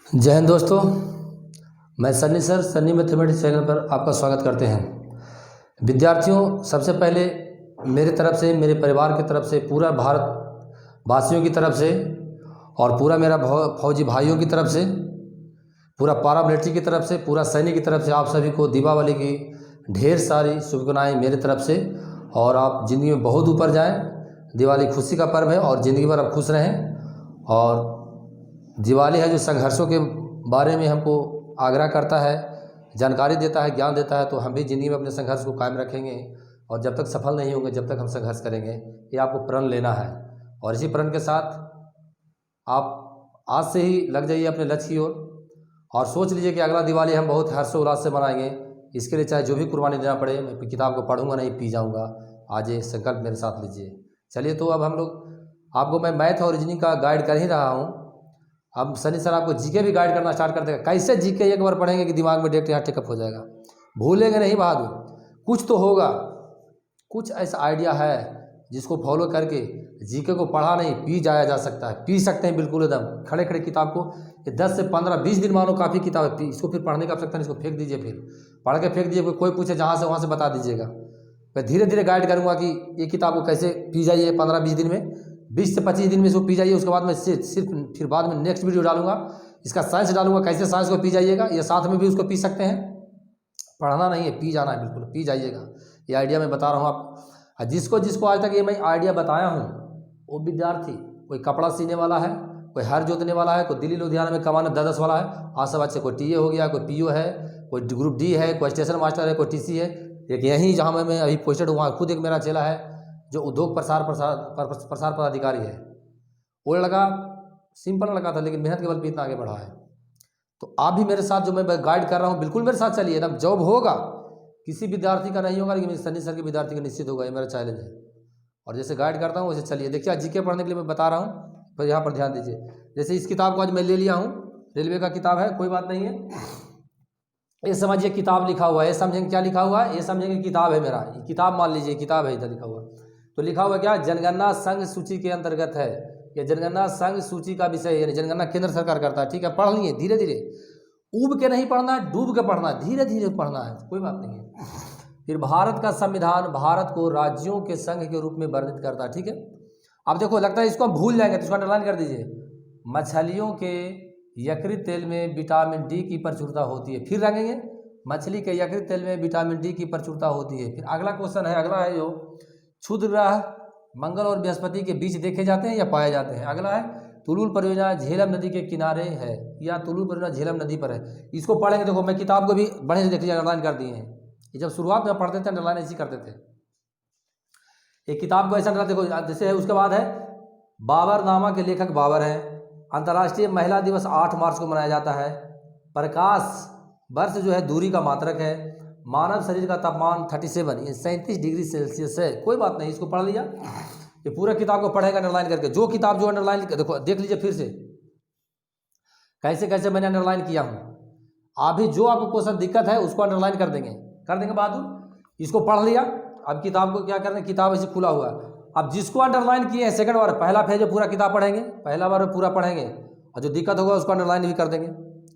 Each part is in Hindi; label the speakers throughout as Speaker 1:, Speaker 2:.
Speaker 1: जय हिंद दोस्तों। मैं Sunny sir Sunny mathematics channel पर आपका स्वागत करते हैं। विद्यार्थियों, सबसे पहले मेरे तरफ से, मेरे परिवार की तरफ से, पूरा भारत वासियों की तरफ से और पूरा मेरा फौजी भाइयों की तरफ से, पूरा पारा मिलिट्री की तरफ से, पूरा सैनिक की तरफ से आप सभी को दीपावली की ढेर सारी शुभकामनाएँ मेरे तरफ से। और आप ज़िंदगी में बहुत ऊपर जाएं। दिवाली खुशी का पर्व है और ज़िंदगी भर आप खुश रहें। और दिवाली है जो संघर्षों के बारे में हमको आग्रह करता है, जानकारी देता है, ज्ञान देता है। तो हम भी ज़िंदगी में अपने संघर्ष को कायम रखेंगे और जब तक सफल नहीं होंगे, जब तक हम संघर्ष करेंगे। ये आपको प्रण लेना है और इसी प्रण के साथ आप आज से ही लग जाइए अपने लक्ष्य की ओर और सोच लीजिए कि अगला दिवाली हम बहुत हर्षोल्लास से मनाएंगे। इसके लिए चाहे जो भी कुर्बानी देना पड़े, मैं किताब को पढ़ूंगा नहीं, पी जाऊंगा। आज ये संकल्प मेरे साथ लीजिए। चलिए, तो अब हम लोग आपको मैं मैथ और रीजनिंग का गाइड कर ही रहा हूँ। अब सनी सर आपको जीके भी गाइड करना स्टार्ट कर देगा। कैसे जीके एक बार पढ़ेंगे कि दिमाग में डायरेक्ट यहाँ टेकअप हो जाएगा, भूलेंगे नहीं बहादुर। कुछ तो होगा, कुछ ऐसा आइडिया है जिसको फॉलो करके जीके को पढ़ा नहीं, पी जाया जा सकता है। पी सकते हैं बिल्कुल एकदम खड़े खड़े किताब को। ये 10 से 15 20 दिन मानो काफ़ी किताब है, इसको फिर पढ़ने का आवश्यकता नहीं। इसको फेंक दीजिए, फिर पढ़ के फेंक दीजिए। कोई पूछे जहाँ से वहाँ से बता दीजिएगा। मैं धीरे धीरे गाइड करूँगा कि ये किताब को कैसे पी जाइए 15-20 दिन में, 20 से 25 दिन में इसको पी जाइए। उसके बाद मैं सिर्फ फिर बाद में नेक्स्ट वीडियो डालूंगा, इसका साइंस डालूंगा, कैसे साइंस को पी जाइएगा। ये साथ में भी उसको पी सकते हैं। पढ़ना नहीं है, पी जाना है, बिल्कुल पी जाइएगा। ये आइडिया मैं बता रहा हूँ आप। जिसको जिसको आज तक ये मैं आइडिया बताया हूँ, वो विद्यार्थी, कोई कपड़ा सीने वाला है, कोई हर जोतने वाला है, कोई दिल्ली लुधियाना में कमाने 10-10 वाला है। आज सब अच्छे, कोई टीए हो गया, कोई पीओ है, कोई ग्रुप डी है, कोई स्टेशन मास्टर है, कोई टीसी है। एक यहीं जहाँ मैं अभी पोस्टेड हूँ, वहाँ खुद एक मेरा चेला है जो उद्योग प्रसार पदाधिकारी है। वो लड़का सिंपल लड़का था, लेकिन मेहनत के बल पे इतना आगे बढ़ा है। तो आप भी मेरे साथ जो मैं गाइड कर रहा हूँ, बिल्कुल मेरे साथ चलिए। एकदम जॉब होगा, किसी विद्यार्थी का नहीं होगा, लेकिन सन्नी सर के विद्यार्थी का निश्चित होगा। ये मेरा चैलेंज है। और जैसे गाइड करता हूँ वैसे चलिए। देखिए, आज जीके पढ़ने के लिए मैं बता रहा हूँ, पर यहाँ पर ध्यान दीजिए। जैसे इस किताब को आज मैं ले लिया हूँ, रेलवे का किताब है, कोई बात नहीं है। ये समझिए किताब लिखा हुआ है, ये समझेंगे क्या लिखा हुआ है, ये समझेंगे किताब है मेरा। ये किताब मान लीजिए किताब है, इधर लिखा हुआ। तो लिखा हुआ क्या, जनगणना संघ सूची के अंतर्गत है। यह जनगणना संघ सूची का विषय है, यानी जनगणना केंद्र सरकार करता है। ठीक है, पढ़ लिए धीरे धीरे, ऊब के नहीं पढ़ना है, डूब के पढ़ना है, धीरे धीरे पढ़ना है, कोई बात नहीं है। फिर भारत का संविधान भारत को राज्यों के संघ के रूप में वर्णित करता है। ठीक है, अब देखो लगता है इसको हम भूल जाएंगे, तो इसको अंडरलाइन कर दीजिए। मछलियों के यकृत तेल में विटामिन डी की प्रचुरता होती है। फिर रखेंगे, मछली के यकृत तेल में विटामिन डी की प्रचुरता होती है। फिर अगला क्वेश्चन है, अगला है जो क्षुद्र ग्रह मंगल और बृहस्पति के बीच देखे जाते हैं या पाए जाते हैं। अगला है तुलुल परियोजना झेलम नदी के किनारे है या तुलुल परियोजना झेलम नदी पर है। इसको पढ़ेंगे। देखो मैं किताब को भी बढ़िया से देख लीजिए, अंडरलाइन कर दिए हैं। ये जब शुरुआत में पढ़ते थे अंडरलाइन ऐसी करते थे। एक किताब को ऐसा अंडरलाइन देखो, जैसे है। उसके बाद है बाबरनामा के लेखक बाबर हैं। अंतर्राष्ट्रीय महिला दिवस 8 मार्च को मनाया जाता है। प्रकाश वर्ष जो है दूरी का मात्रक है। मानव शरीर का तापमान 37 डिग्री सेल्सियस है। कोई बात नहीं, इसको पढ़ लिया। ये पूरा किताब को पढ़ेगा अंडरलाइन करके। जो किताब जो अंडरलाइन, देखो देख लीजिए फिर से कैसे कैसे मैंने अंडरलाइन किया हूँ। अभी जो आपको क्वेश्चन दिक्कत है उसको अंडरलाइन कर देंगे बहादुर। इसको पढ़ लिया। अब किताब को क्या करना, किताब ऐसे खुला हुआ है। अब जिसको अंडरलाइन किए हैं सेकंड बार, पहला पेज पूरा किताब पढ़ेंगे, पहला बार पूरा पढ़ेंगे, और जो दिक्कत होगा उसको अंडरलाइन भी कर देंगे।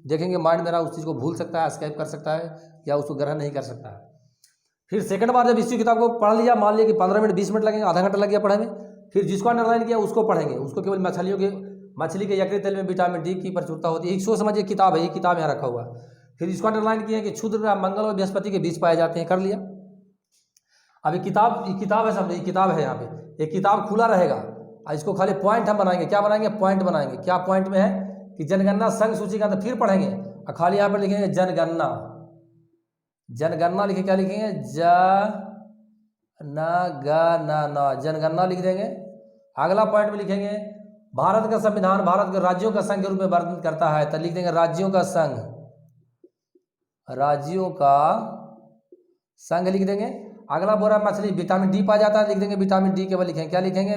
Speaker 1: देखेंगे माइंड मेरा उस चीज़ को भूल सकता है, स्कैप कर सकता है या उसको ग्रहण नहीं कर सकता है। फिर सेकंड बार जब इसी किताब को पढ़ लिया, मान लिया कि 15 मिनट 20 मिनट लगेंगे, आधा घंटा लग गया पढ़ने में। फिर जिसको अंडरलाइन किया उसको पढ़ेंगे। उसको केवल मछली के यकृत तेल में विटामिन डी की प्रचुरता होती है। इसको समझिए किताब है, ये किताब यहाँ रखा हुआ है। फिर इसको अंडरलाइन किया कि क्षुद्र ग्रह मंगल और बृहस्पति के बीच पाए जाते हैं, कर लिया। अभी किताब है, समझिए किताब है यहाँ पे, एक किताब खुला रहेगा। इसको खाली पॉइंट हम बनाएंगे। क्या बनाएंगे, पॉइंट बनाएंगे। क्या पॉइंट में है कि जनगणना संघ सूची का, तो फिर पढ़ेंगे और खाली यहाँ पर लिखेंगे जनगणना। जनगणना लिखे, क्या लिखेंगे, जनगणना लिख देंगे। अगला पॉइंट में लिखेंगे भारत का संविधान भारत के राज्यों का संघ के रूप में वर्णित करता है, तो लिख देंगे राज्यों का संघ, राज्यों का संघ लिख देंगे। अगला बोला मछली विटामिन डी पाया जाता है, लिख देंगे विटामिन डी केवल लिखेंगे। क्या लिखेंगे,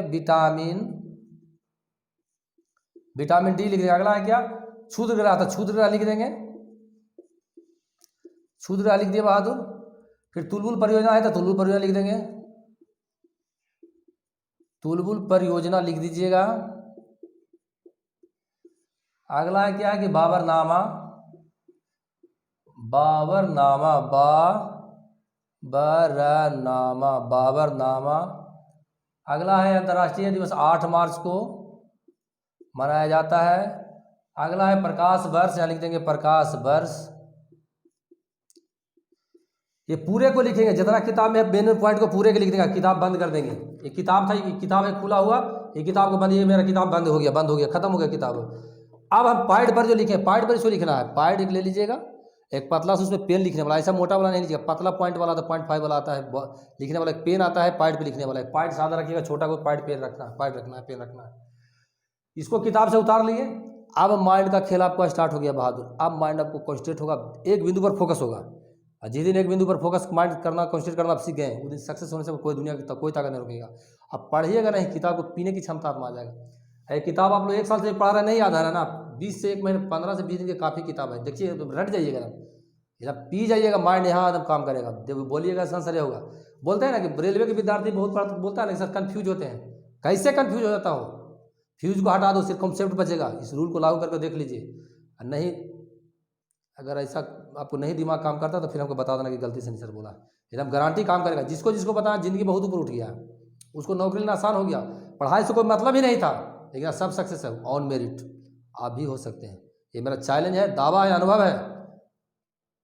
Speaker 1: विटामिन डी लिख देंगे। अगला है क्या, क्षुद्र ग्रह, तो क्षुद्र ग्रह लिख देंगे, क्षुद्र ग्रह लिख दिए बहादुर। फिर तुलबुल परियोजना है तो तुलबुल परियोजना लिख देंगे, तुलबुल परियोजना लिख दीजिएगा। अगला है क्या है कि बाबरनामा, बाबरनामा, बाबरनामा। अगला है अंतर्राष्ट्रीय दिवस 8 मार्च को मनाया जाता है। अगला है प्रकाश वर्ष, यहाँ लिख देंगे प्रकाश वर्ष। ये पूरे को लिखेंगे, जितना किताब में मेन पॉइंट को पूरे के लिख देंगे, किताब बंद कर देंगे। ये किताब था, ये किताब है खुला हुआ, ये किताब को बंद, ये मेरा किताब बंद हो गया, खत्म हो गया किताब। अब हम पॉइंट पर जो लिखे, पॉइंट पर इसको लिखना है। पॉइंट एक ले लीजिएगा, एक पतला से उसमें पेन लिखने वाला, ऐसा मोटा वाला नहीं लीजिएगा, पतला पॉइंट वाला, तो 0.5 वाला आता है लिखने वाला, एक पेन आता है पॉइंट पे लिखने वाला है। पॉइंट सादा रखिएगा, छोटा को पॉइंट पेन रखना है, पॉइंट रखना है, पेन रखना है। इसको किताब से उतार लिए। अब माइंड का खेल आपका स्टार्ट हो गया बहादुर। अब माइंड आपको कॉन्सेंट्रेट होगा, एक बिंदु पर फोकस होगा। जिस दिन एक बिंदु पर फोकस माइंड करना, कॉन्सेंट्रेट करना आप सीख गए, उस दिन सक्सेस होने से कोई दुनिया की कोई ताकत नहीं रुकेगा। अब पढ़िएगा नहीं, किताब को पीने की क्षमता आप में आ जाएगा। ये किताब आप लोग 1 साल से पढ़ रहे, नहीं याद आ रहा है ना, 20 से 1 महीने, 15 से 20 दिन की काफ़ी किताब है, देखिए रट जाइएगा ना, जब पी जाइएगा माइंड यहाँ एकदम काम करेगा। जब बोलिएगा संसर्य होगा। बोलते हैं ना कि रेलवे के विद्यार्थी बहुत बोलता है ना सर, कन्फ्यूज होते हैं। कैसे कन्फ्यूज हो जाता हो? फ्यूज को हटा दो, सिर्फ कॉन्सेप्ट बचेगा। इस रूल को लागू करके देख लीजिए। नहीं, अगर ऐसा आपको नहीं दिमाग काम करता तो फिर हमको बता देना कि गलती से नहीं सर बोला। एकदम गारंटी काम करेगा। जिसको जिसको बताया जिंदगी बहुत ऊपर उठ गया, उसको नौकरी लेना आसान हो गया। पढ़ाई से कोई मतलब ही नहीं था, लेकिन सब सक्सेस है ऑन मेरिट। आप भी हो सकते हैं। ये मेरा चैलेंज है, दावा है, अनुभव है।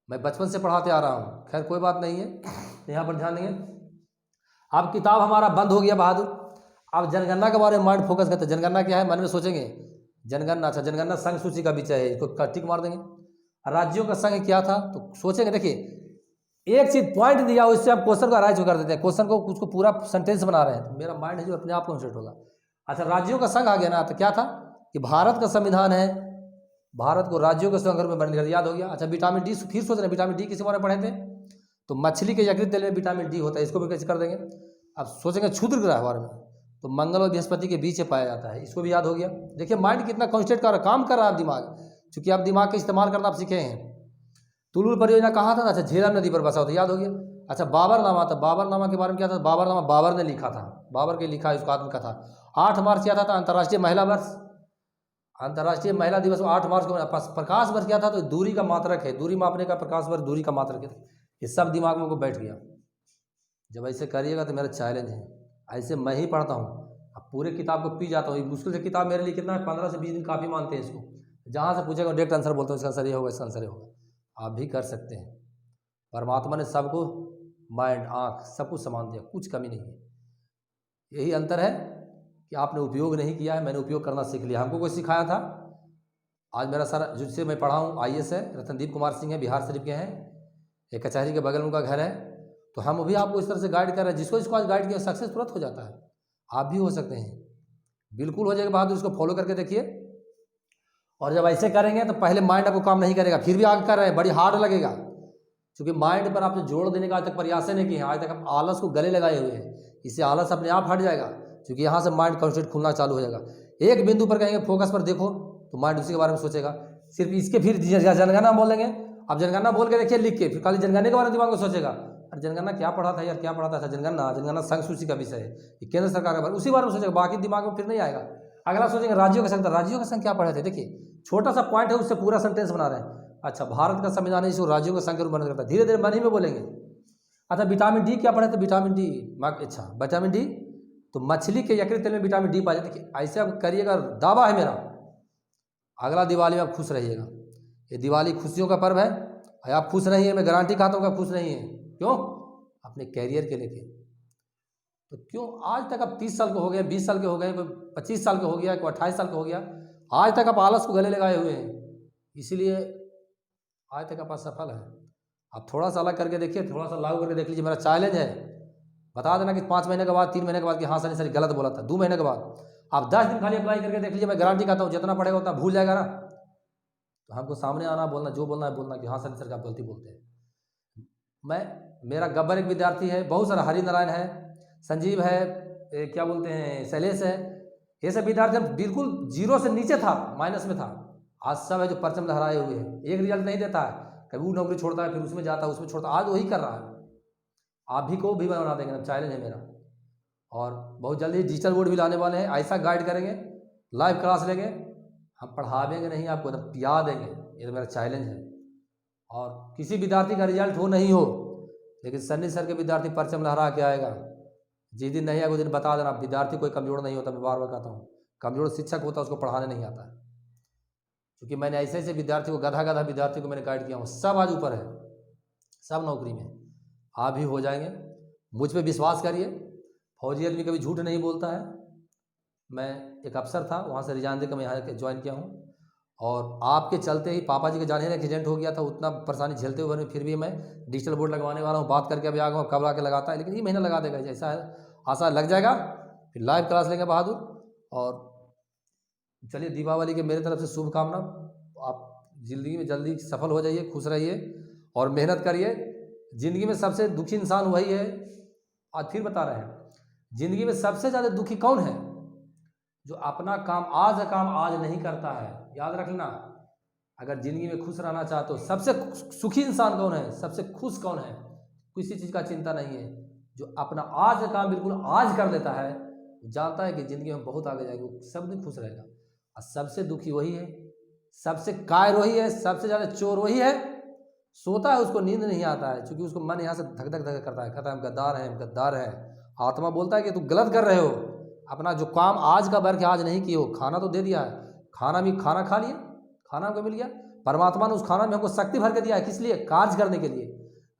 Speaker 1: मैं बचपन से पढ़ाते आ रहा हूँ। खैर कोई बात नहीं है, यहाँ पर ध्यान देंगे। अब किताब हमारा बंद हो गया बहादुर। अब जनगणना के बारे में माइंड फोकस करते हैं। जनगणना क्या है, मन में सोचेंगे जनगणना। अच्छा, जनगणना संघ सूची का विषय है, इसको टिक मार देंगे। राज्यों का संघ क्या था तो सोचेंगे। देखिए एक चीज पॉइंट दिया, उससे आप क्वेश्चन को अराइज कर देते हैं, क्वेश्चन को उसको पूरा सेंटेंस बना रहे हैं, तो मेरा माइंड है जो अपने आप कॉन्सेंट्रेट होगा। अच्छा, राज्यों का संघ आ गया ना, तो क्या था कि भारत का संविधान है, भारत को राज्यों के संघ में बनने का याद हो गया। अच्छा, विटामिन डी, फिर सोच रहे हैं विटामिन डी किसी बारे में पढ़े थे, तो मछली के यकृत तेल में विटामिन डी होता है, इसको भी कैसे कर देंगे। अब सोचेंगे क्षुद्र ग्रह के बारे में, तो मंगल और बृहस्पति के बीच में पाया जाता है, इसको भी याद हो गया। देखिए माइंड कितना कॉन्सेंट्रेट कर रहा है, काम कर रहा है दिमाग, क्योंकि आप दिमाग का इस्तेमाल करना आप सीखे हैं। तुलुल परियोजना कहाँ था? अच्छा, झेलम नदी पर बसा हुआ था, याद हो गया। अच्छा, बाबरनामा था, बाबरनामा के बारे में क्या था? बाबरनामा बाबर ने लिखा था, बाबर के लिखा है, उसका आत्मकथा। 8 मार्च क्या था? अंतर्राष्ट्रीय महिला वर्ष, अंतर्राष्ट्रीय महिला दिवस 8 मार्च को। प्रकाश वर्ष क्या था? तो दूरी का मात्रक है, दूरी मापने का प्रकाश वर्ष दूरी का मात्रक है। ये सब दिमाग में को बैठ गया। जब ऐसे करिएगा तो मेरा चैलेंज है, ऐसे मैं ही पढ़ता हूँ, अब पूरे किताब को पी जाता हूँ। मुश्किल से किताब मेरे लिए कितना है, 15 से 20 दिन काफ़ी मानते हैं इसको। जहाँ से पूछेगा डायरेक्ट आंसर बोलता हूँ, इसका आंसर ये होगा, इसका आंसर ये होगा। आप भी कर सकते हैं। परमात्मा ने सबको माइंड, आँख सब कुछ समान दिया, कुछ कमी नहीं है। यही अंतर है कि आपने उपयोग नहीं किया है, मैंने उपयोग करना सीख लिया। हमको कोई सिखाया था। आज मेरा सर जिससे मैं पढ़ा हूँ IAS है, रतनदीप कुमार सिंह है, बिहार शरीफ के हैं, एक कचहरी के बगल में उनका घर है। तो हम भी आपको इस तरह से गाइड कर रहे हैं, जिसको जिसको आज गाइड किया सक्सेस तुरंत हो जाता है। आप भी हो सकते हैं, बिल्कुल हो जाएगा बहादुर। इसको फॉलो करके देखिए। और जब ऐसे करेंगे तो पहले माइंड आपको काम नहीं करेगा, फिर भी आगे कर रहे हैं, बड़ी हार्ड लगेगा, क्योंकि माइंड पर आपने जोड़ देने का आज तक प्रयास नहीं किए हैं। आज तक आप आलस को गले लगाए हुए हैं, इससे आलस अपने आप हट जाएगा, क्योंकि यहाँ से माइंड कॉन्सेंट्रेट खुलना चालू हो जाएगा। एक बिंदु पर कहेंगे फोकस पर देखो, तो माइंड उसी के बारे में सोचेगा। सिर्फ इसके फिर जनगणना बोल देंगे। अब जनगणना बोल के देखिए, लिख के, फिर खाली जनगणना के बारे में दिमाग में सोचेगा, अरे जनगणना क्या पढ़ा था यार, क्या पढ़ा था। जनगणना संघ सूची का विषय है, ये केंद्र सरकार का बारे, उसी बारे में सोचेगा, बाकी दिमाग में फिर नहीं आएगा। अगला सोचेंगे राज्यों का संघ, राज्यों का संघ क्या पढ़े थे। देखिए छोटा सा पॉइंट है, उससे पूरा सेंटेंस बना रहे हैं। अच्छा, भारत का संविधान है, इसको राज्यों का संघ के रूप में वर्णन करता है। धीरे धीरे मन ही में बोलेंगे। अच्छा, विटामिन डी क्या पढ़े थे? विटामिन डी, अच्छा विटामिन डी, तो मछली के यकृत तेल में विटामिन डी पाया जाता है। देखिए ऐसे आप करिएगा, दावा है मेरा। अगला दिवाली में आप खुश रहिएगा। ये दिवाली खुशियों का पर्व है, आप खुश नहीं है, मैं गारंटी खाता हूँ कि खुश नहीं है। क्यों? अपने कैरियर के लेके। तो क्यों आज तक आप 30 साल के हो गए, 20 साल के हो गए, कोई 25 साल के हो गया, कोई 28 साल का हो गया, आज तक आप आलस को गले लगाए हुए हैं, इसीलिए आज तक आप असफल है। आप थोड़ा सा अलग करके देखिए, थोड़ा सा लागू करके देख लीजिए। मेरा चैलेंज है, बता देना कि 5 महीने के बाद, 3 महीने के बाद कि हाँ सर गलत बोला था। 2 महीने के बाद आप 10 दिन खाली अप्लाई करके देख लीजिए, मैं गारंटी करता हूँ जितना पढ़ेगा उतना भूल जाएगा ना। तो हमको सामने आना, बोलना, जो बोलना है बोलना कि हाँ सर आप गलती बोलते हैं। मेरा गब्बर एक विद्यार्थी है, बहुत सारा, हरि नारायण है, संजीव है, क्या बोलते हैं, शैलेश है, ये सब विद्यार्थी बिल्कुल 0 से नीचे था, माइनस में था। आज सब है जो परचम लहराए हुए हैं, एक रिजल्ट नहीं देता है, कभी वो नौकरी छोड़ता है, फिर उसमें जाता है, उसमें छोड़ता है, आज वही कर रहा है। आप भी को भी बना देंगे, चैलेंज है मेरा। और बहुत जल्दी डिजिटल बोर्ड भी लाने वाले हैं, ऐसा गाइड करेंगे, लाइव क्लास लेंगे, हम पढ़ावेंगे नहीं, आपको एकदम पिया देंगे, ये तो मेरा चैलेंज है। और किसी विद्यार्थी का रिजल्ट हो नहीं हो, लेकिन सन्नी सर के विद्यार्थी परचम लहरा के आएगा। जिस दिन नहीं आएगा उस दिन बता देना, विद्यार्थी कोई कमज़ोर नहीं होता। मैं बार बार कहता हूँ, कमज़ोर शिक्षक होता है, उसको पढ़ाने नहीं आता है। क्योंकि मैंने ऐसे ऐसे विद्यार्थी को, गधा गधा विद्यार्थी को मैंने गाइड किया हूँ, सब आज ऊपर है, सब नौकरी में। आप भी हो जाएंगे, मुझ पे विश्वास करिए। फौजी आदमी कभी झूठ नहीं बोलता है। मैं एक अफसर था, वहाँ से रिजाइन देकर मैं यहाँ ज्वाइन किया हूँ, और आपके चलते ही पापा जी के जाने का एक्सीडेंट हो गया था। उतना परेशानी झेलते हुए फिर भी मैं डिजिटल बोर्ड लगवाने वाला हूँ। बात करके अभी आ गया हूँ, कब आके लगाता है, लेकिन ये महीना लगा देगा, जैसा है आशा लग जाएगा। फिर लाइव क्लास लेंगे बहादुर। और चलिए, दीपावली के मेरे तरफ से शुभकामना। आप ज़िंदगी में जल्दी सफल हो जाइए, खुश रहिए और मेहनत करिए। ज़िंदगी में सबसे दुखी इंसान वही है, आज फिर बता रहे हैं, ज़िंदगी में सबसे ज़्यादा दुखी कौन है? जो अपना काम आज नहीं करता है। याद रखना, अगर ज़िंदगी में खुश रहना चाहते हो, सबसे सुखी इंसान कौन है, सबसे खुश कौन है? किसी चीज़ का चिंता नहीं है। जो अपना आज का काम बिल्कुल आज कर लेता है, जानता है कि ज़िंदगी में बहुत आगे जाएगी, वो सब दिन खुश रहेगा। और सबसे दुखी वही है, सबसे कायर वही है, सबसे ज़्यादा चोर वही है। सोता है, उसको नींद नहीं आता है, क्योंकि उसको मन यहाँ से धक धक धक करता है, कहता है हम गद्दार हैं, हम गद्दार हैं। आत्मा बोलता है कि तू गलत कर रहे हो, अपना जो काम आज का वर्क आज नहीं किए हो। खाना तो दे दिया है, खाना खा लिया, खाना हमको मिल गया। परमात्मा ने उस खाना में हमको शक्ति भर के दिया है, किस लिए? कार्य करने के लिए।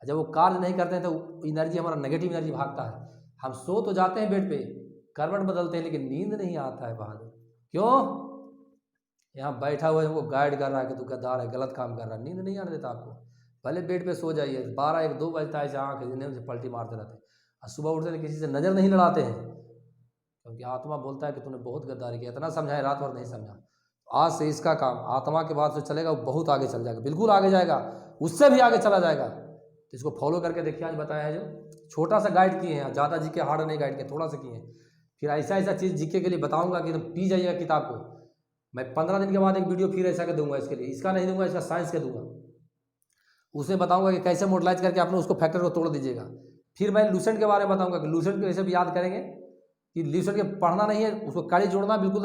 Speaker 1: जब वो कार्य नहीं करते हैं तो एनर्जी, हमारा नेगेटिव एनर्जी भागता है। हम सो तो जाते हैं बेड पे, करवट बदलते हैं, लेकिन नींद नहीं आता है बहादुर। क्यों? यहाँ बैठा हुआ है, हमको गाइड कर रहा है कि तू गद्दार है, गलत काम कर रहा है। नींद नहीं आने देता आपको। पहले बेड पे सो जाइए, 12-1-2 बजता है, आँख से पलटी मारते रहते हैं, और सुबह उठते हैं किसी से नज़र नहीं लड़ाते हैं, क्योंकि आत्मा बोलता है कि तूने बहुत गद्दारी किया। इतना समझाए, रात भर नहीं समझा। आज से इसका काम आत्मा के बाद से चलेगा, वो बहुत आगे चल जाएगा, बिल्कुल आगे जाएगा, उससे भी आगे चला जाएगा। तो इसको फॉलो करके देखिए। आज बताया है, जो छोटा सा गाइड किए हैं, ज़्यादा जी के हार्ड नहीं गाइड किए, थोड़ा सा किए हैं। फिर ऐसा ऐसा चीज़ जीके के लिए बताऊंगा कि पी जाइएगा किताब को। मैं 15 दिन के बाद एक वीडियो फिर ऐसा के दूंगा, इसके लिए इसका नहीं दूंगा, इसका साइंस के दूंगा। उसमें बताऊंगा कि कैसे मॉडलाइज करके आपने उसको फैक्टर को तोड़ दीजिएगा। फिर मैं लूसेंट के बारे में बताऊंगा कि लूसेंट को ऐसे भी याद करेंगे कि लूसेंट के पढ़ना नहीं है, उसको कड़ी जोड़ना, बिल्कुल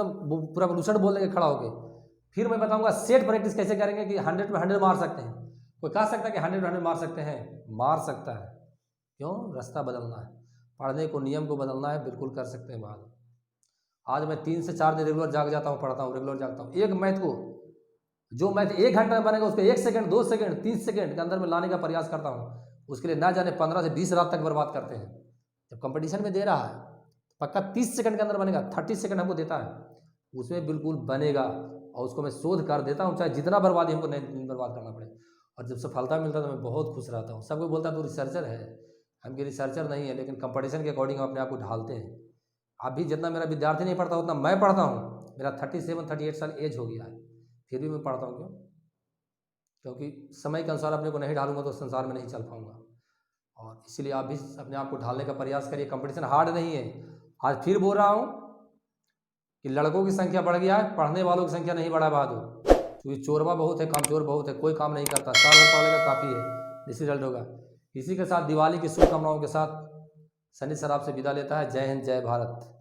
Speaker 1: पूरा लूसेंट बोल देंगे खड़ा होकर। फिर मैं बताऊंगा सेट प्रैक्टिस कैसे करेंगे कि 100 में 100 मार सकते हैं। कोई कह सकता है कि 100 में 100 मार सकते हैं? मार सकता है। क्यों? रास्ता बदलना है, पढ़ने को, नियम को बदलना है, बिल्कुल कर सकते हैं बात। आज मैं 3 से 4 दिन रेगुलर जाग जाता हूँ, पढ़ता हूँ, रेगुलर जागता हूँ। एक मैथ को, जो मैथ 1 घंटा में बनेगा, उसको 1 सेकंड, 2 सेकंड, 3 सेकंड के अंदर में लाने का प्रयास करता हूँ। उसके लिए ना जाने 15 से 20 रात तक बर्बाद करते हैं। जब कंपटीशन में दे रहा है, पक्का 30 सेकंड के अंदर बनेगा, 30 सेकंड हमको देता है, उसमें बिल्कुल बनेगा। और उसको मैं शोध कर देता हूँ, चाहे जितना बर्बादी हमको नहीं बर्बाद करना पड़े। और जब सफलता मिलता है तो मैं बहुत खुश रहता हूँ। सबको बोलता है तू रिसर्चर है, हम कि रिसर्चर नहीं है, लेकिन कंपटीशन के अकॉर्डिंग हम अपने आप को ढालते हैं। अभी जितना मेरा विद्यार्थी नहीं पढ़ता, उतना मैं पढ़ता हूँ। मेरा 37-38 साल एज हो गया है, फिर भी मैं पढ़ता हूँ। क्यों? क्योंकि समय के अनुसार अपने को नहीं ढालूंगा तो संसार में नहीं चल पाऊंगा। और इसीलिए आप भी अपने आप को ढालने का प्रयास करिए। कंपटीशन हार्ड नहीं है। आज फिर बोल रहा हूँ कि लड़कों की संख्या बढ़ गया है, पढ़ने वालों की संख्या नहीं बढ़ा बहादुर। क्योंकि चोरवा बहुत है, कामचोर बहुत है, कोई काम नहीं करता। साल भर पढ़ेगा काफ़ी है, रिजल्ट होगा। इसी के साथ दिवाली की शुभकामनाओं के साथ सनी सर आपसे विदा लेता है। जय हिंद, जय भारत।